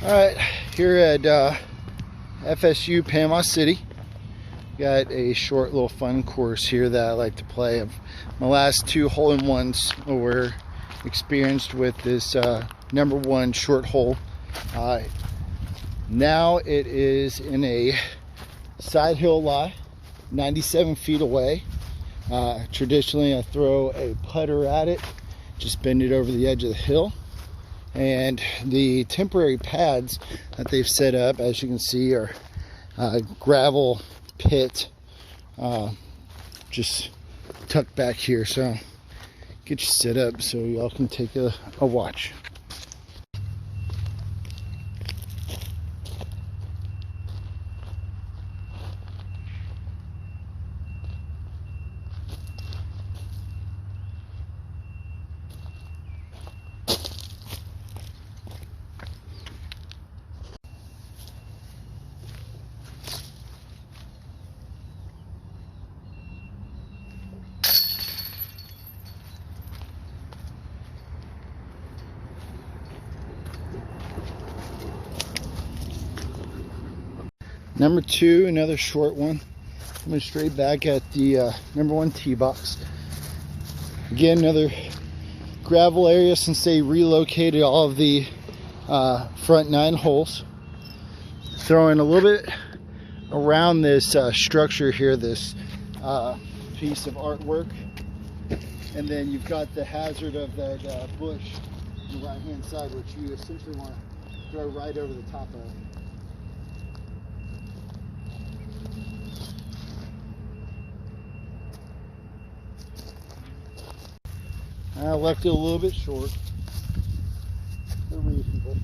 Alright, here at FSU Panama City, got a short little fun course here that I like to play. My last two hole-in-ones were experienced with this #1 short hole. Now it is in a side hill lie, 97 feet away. Traditionally I throw a putter at it, just bend it over the edge of the hill. And the temporary pads that they've set up, as you can see, are gravel pit, just tucked back here. So get you set up so y'all can take a watch. Number 2, another short one. Coming straight back at the #1 tee box. Again, another gravel area since they relocated all of the front 9 holes. Throwing a little bit around this structure here, this piece of artwork. And then you've got the hazard of that bush on the right hand side, which you essentially want to throw right over the top of. I left it a little bit short, but reasonable.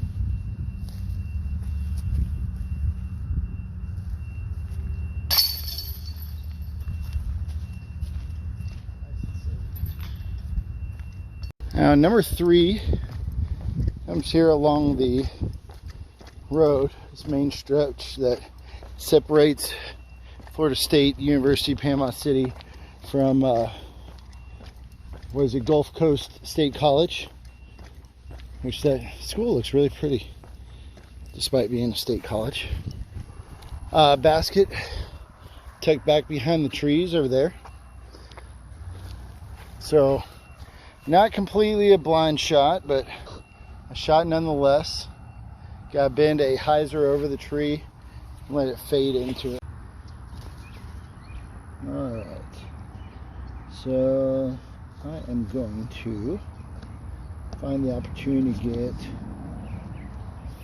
Now number 3 comes here along the road, this main stretch that separates Florida State University Panama City from what is it, Gulf Coast State College, which that school looks really pretty despite being a state college. Basket tucked back behind the trees over there, so not completely a blind shot, but a shot nonetheless. Got to bend a hyzer over the tree and let it fade into it. Alright, so I am going to find the opportunity to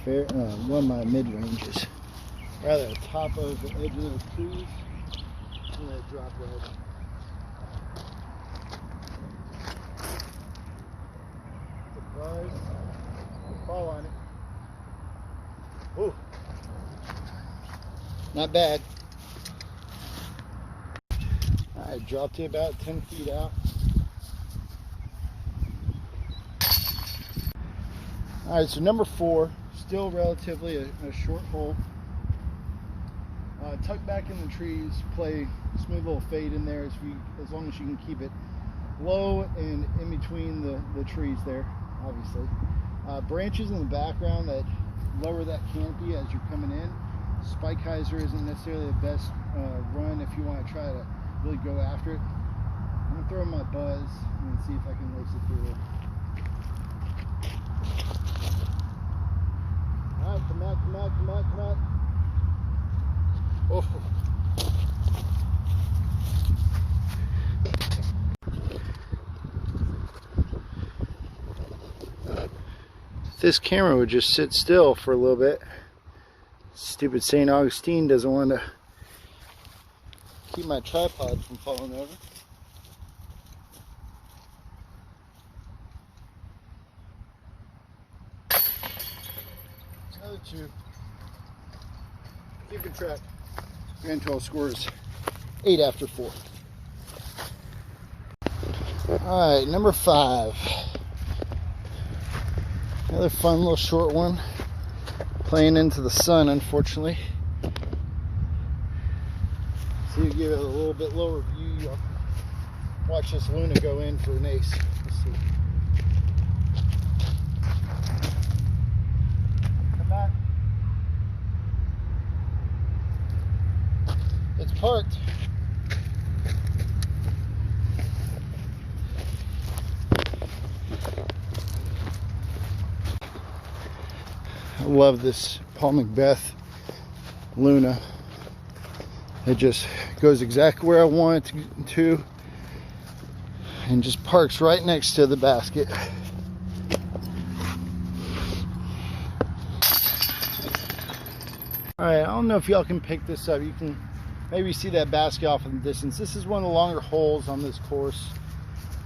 get one of my mid-ranges, rather the top of the edge of those trees, and let it drop right. Surprise! Fall on it. Oh, not bad. I dropped it about 10 feet out. Alright, so number 4, still relatively a short hole. Tuck back in the trees, play smooth little fade in there as long as you can keep it low and in between the trees there, obviously. Branches in the background that lower that canopy as you're coming in. Spike hyzer isn't necessarily the best run if you want to try to really go after it. I'm going to throw in my Buzzz and see if I can lace it through it. Alright, come out, come out, come out, come out. Oh. If this camera would just sit still for a little bit. Stupid St. Augustine doesn't want to keep my tripod from falling over. Another 2. Keeping track. Grand total score is 8 after 4. Alright, number 5. Another fun little short one. Playing into the sun, unfortunately. So you give it a little bit lower view. Watch this Luna go in for an ace. Let's see. Come back. I love this Paul Macbeth Luna. It just goes exactly where I want it to and just parks right next to the basket. Alright, I don't know if y'all can pick this up. You can maybe see that basket off in the distance. This is one of the longer holes on this course.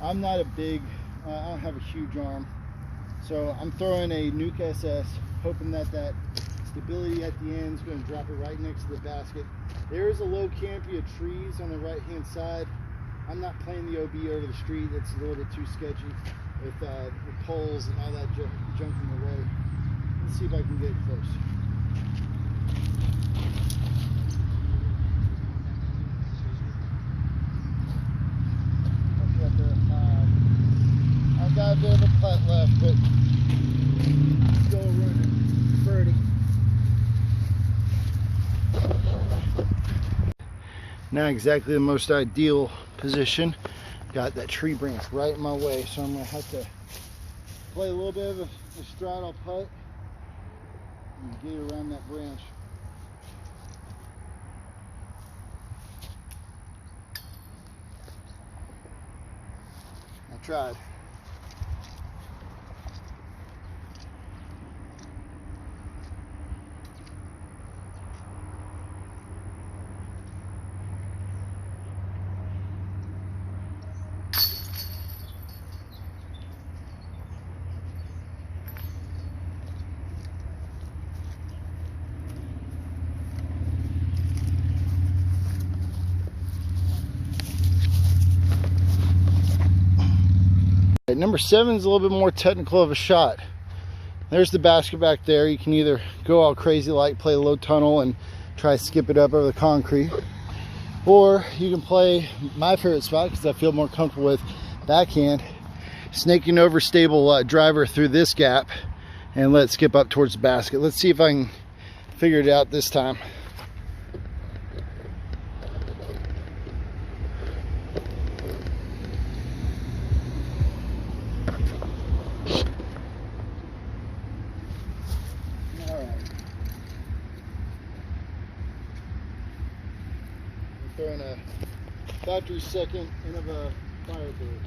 I'm not a big, I don't have a huge arm. So I'm throwing a Nuke SS, hoping that that stability at the end is going to drop it right next to the basket. There is a low canopy of trees on the right hand side. I'm not playing the OB over the street. That's a little bit too sketchy with the poles and all that junk in the way. Let's see if I can get it close. I've got a bit of a putt left, but still running. Birdie. Not exactly the most ideal position. Got that tree branch right in my way, so I'm going to have to play a little bit of a straddle putt and get around that branch. I tried. Number 7 is a little bit more technical of a shot. There's the basket back there. You can either go all crazy like play a low tunnel and try to skip it up over the concrete, or you can play my favorite spot because I feel more comfortable with backhand, snaking over stable driver through this gap and let it skip up towards the basket. Let's see if I can figure it out this time. Throwing a factory second Innovas Firebird.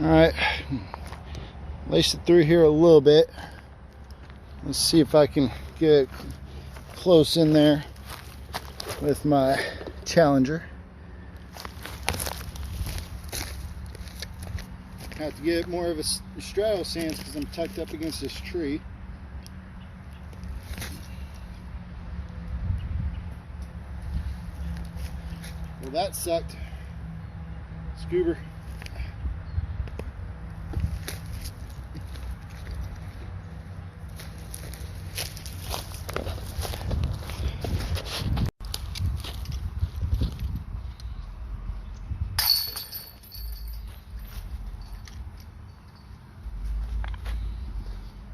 Alright, lace it through here a little bit. Let's see if I can get close in there with my Challenger. I have to get more of a straddle stance because I'm tucked up against this tree. Well, that sucked. Scuba.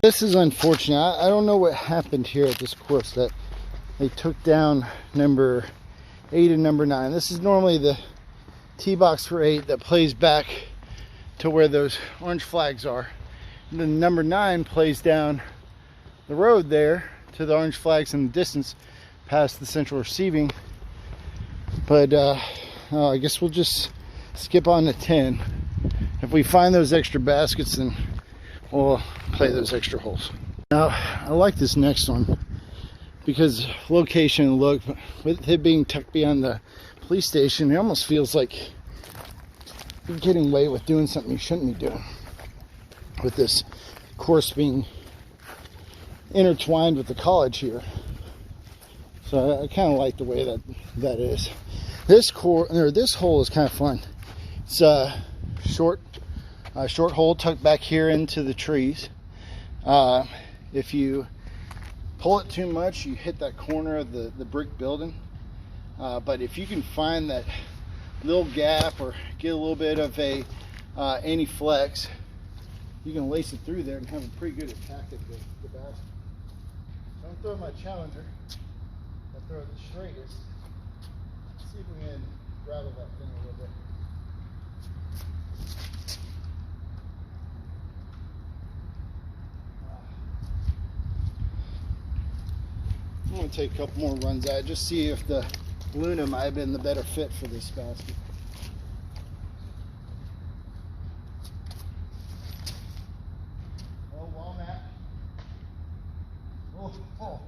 This is unfortunate. I don't know what happened here at this course that they took down number 8 and number 9. This is normally the tee box for 8 that plays back to where those orange flags are. And then number 9 plays down the road there to the orange flags in the distance past the central receiving. But I guess we'll just skip on to 10. If we find those extra baskets, then we'll play those extra holes. Now, I like this next one because location and look, with it being tucked behind the police station, it almost feels like you're getting away with doing something you shouldn't be doing. With this course being intertwined with the college here. So I kind of like the way that is. This hole is kind of fun. It's a short hole tucked back here into the trees. If you pull it too much, you hit that corner of the brick building. But if you can find that little gap or get a little bit of a anti-flex, you can lace it through there and have a pretty good attack at the basket. Don't throw my Challenger. I throw the straightest. Let's see if we can gravel that thing a little bit. I'm going to take a couple more runs at it, just see if the Luna might have been the better fit for this basket. Oh, walnut. Oh, oh.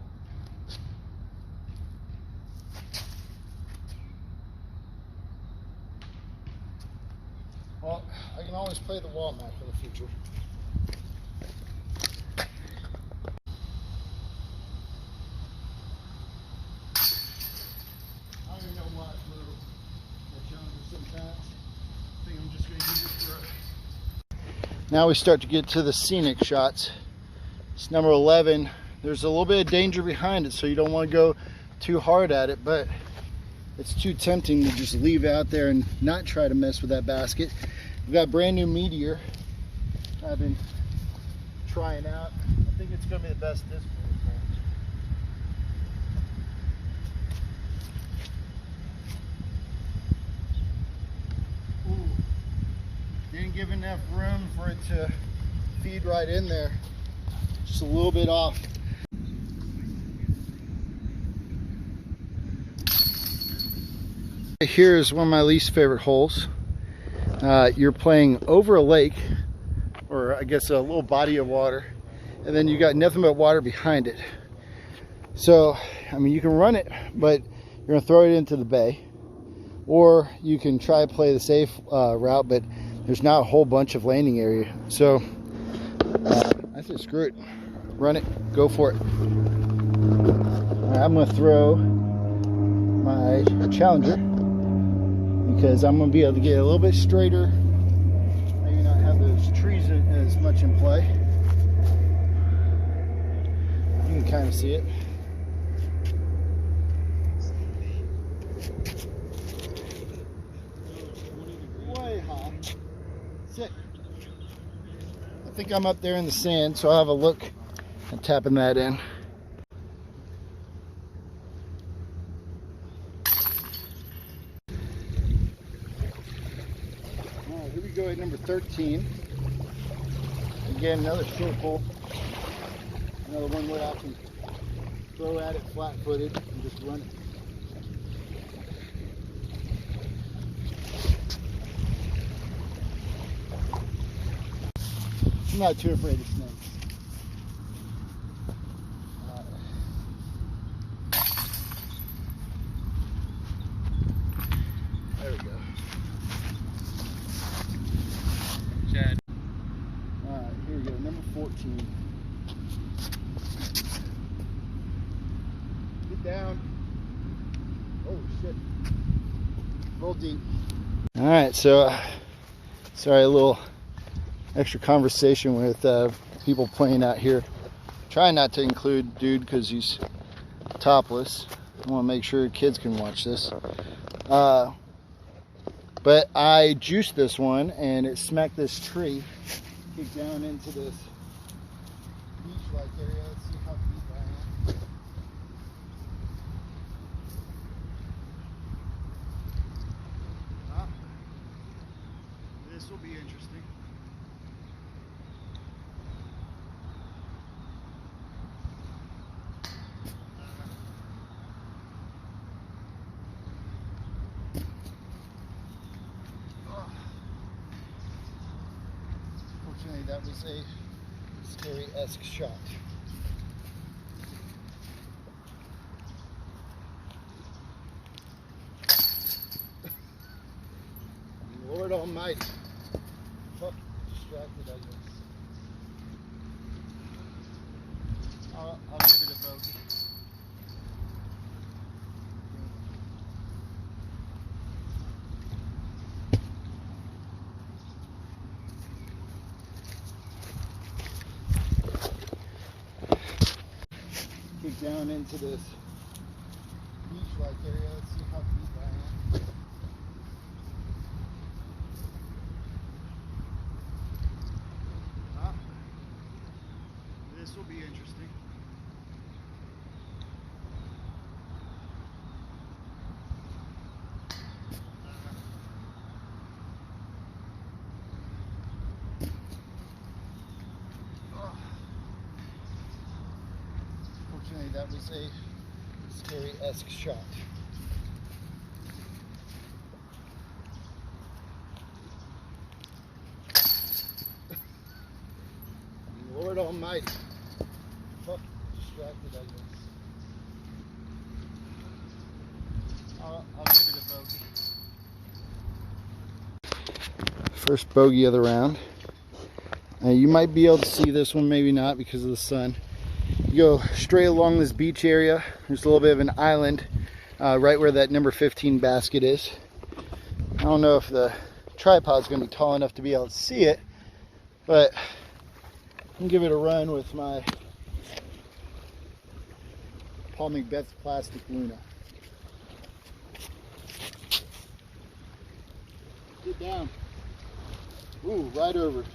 Well, I can always play the walnut for the future. Now we start to get to the scenic shots. It's number 11. There's a little bit of danger behind it, so you don't want to go too hard at it, but it's too tempting to just leave it out there and not try to mess with that basket. We've got brand new Meteor I've been trying out. I think it's going to be the best disc. Didn't give enough room for it to feed right in there. Just a little bit off. Here is one of my least favorite holes. You're playing over a lake, or I guess a little body of water, and then you got nothing but water behind it. So, I mean, you can run it, but you're gonna throw it into the bay, or you can try to play the safe route, but there's not a whole bunch of landing area. So I said screw it, run it, go for it. All right, I'm gonna throw my Challenger because I'm gonna be able to get a little bit straighter, maybe not have those trees as much in play. You can kind of see it. Way high. Sick. I think I'm up there in the sand, so I'll have a look at tapping that in. Alright, here we go at number 13. Again, another short hole. Another one where I can throw at it flat-footed and just run it. I'm not too afraid of snakes. There we go. Chad. Alright, here we go, number 14. Get down. Oh shit. Roll deep. Alright, so sorry, a little extra conversation with people playing out here. Trying not to include dude because he's topless. I want to make sure kids can watch this. But I juiced this one and it smacked this tree, kicked down into this beach-like area. Let's see how deep I am. This will be interesting. That was a scary-esque shot. Lord Almighty. Fuck, distracted, I guess. I'll give it a bogey. Down into this beach-like area. Let's see how deep I am. This will be interesting. that was a scary-esque shot. Lord Almighty. Fuck, distracted, I guess. I'll give it a bogey. First bogey of the round. You might be able to see this one, maybe not because of the sun. You go straight along this beach area. There's a little bit of an island right where that number 15 basket is. I don't know if the tripod's going to be tall enough to be able to see it, but I can give it a run with my Paul Macbeth's plastic Luna. Get down. Ooh, right over it.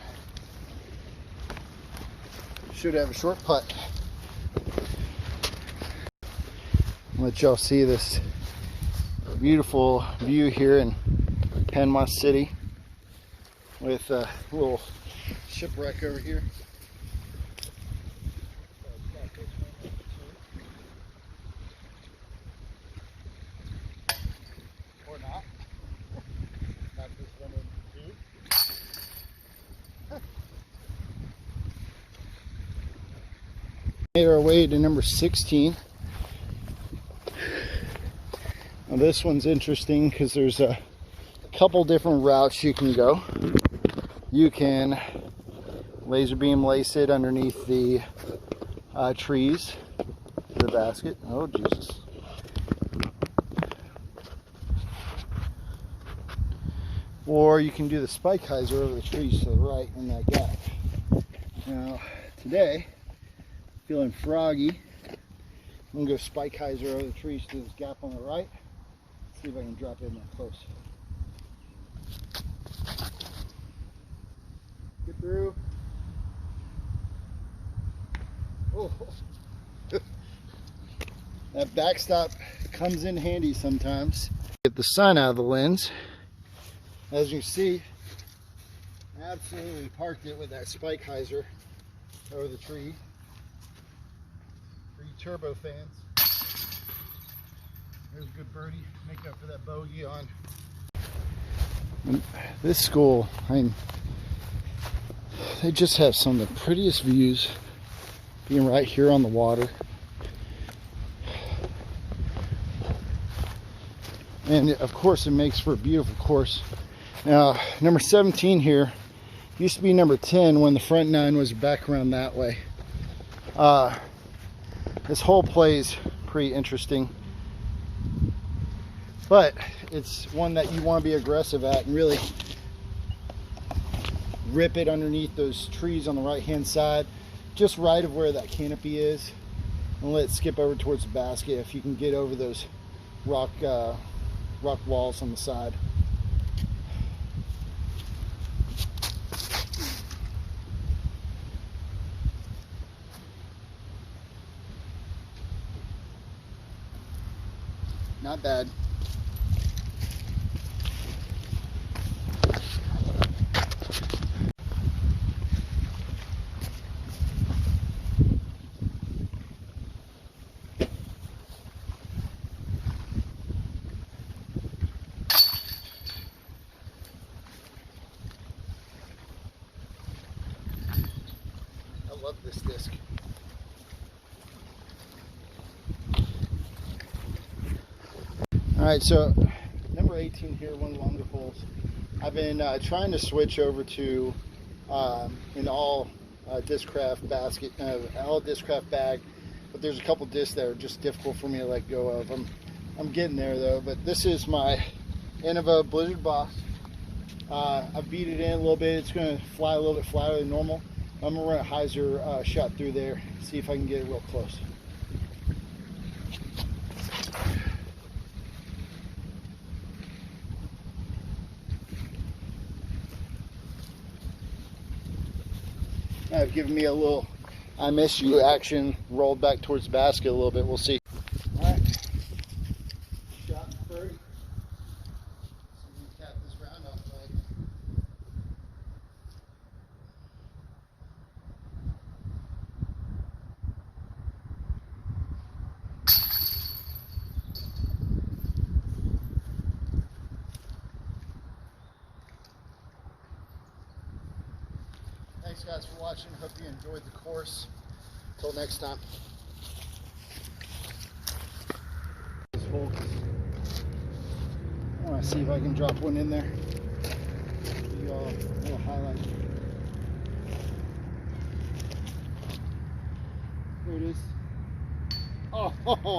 Should have a short putt. I'll let y'all see this beautiful view here in Panama City with a little shipwreck over here. Or not. Not this one in two. Made our way to number 16. Now this one's interesting because there's a couple different routes you can go. You can laser beam lace it underneath the trees, the basket. Oh Jesus. Or you can do the spike hyzer over the trees to the right in that gap. Now today, feeling froggy, I'm gonna go spike hyzer over the trees to this gap on the right. See if I can drop in that close. Get through. Oh, that backstop comes in handy sometimes. Get the sun out of the lens. As you see, I absolutely parked it with that spike hyzer over the tree. For you turbo fans. There's a good birdie, make up for that bogey on. This school, they just have some of the prettiest views, being right here on the water. And of course it makes for a beautiful course. Now, number 17 here used to be number 10 when the front nine was back around that way. This whole play is pretty interesting. But it's one that you want to be aggressive at and really rip it underneath those trees on the right hand side, just right of where that canopy is, and let it skip over towards the basket if you can get over those rock walls on the side. Not bad. I love this disc. Alright, so number 18 here, one of the longer holes. I've been trying to switch over to an all Discraft basket, all Discraft bag, but there's a couple discs that are just difficult for me to let go of. I'm getting there though, but this is my Innovas Blizzard Boss. I beat it in a little bit. It's going to fly a little bit flatter than normal. I'm going to run a hyzer shot through there, see if I can get it real close. I've given me a little I miss you action, rolled back towards the basket a little bit. We'll see. All right. Shot birdie. So we cap this round off like. guys for watching. Hope you enjoyed the course. Until next time. Folks, I want to see if I can drop one in there. Give you all a little highlight. Here it is. Oh.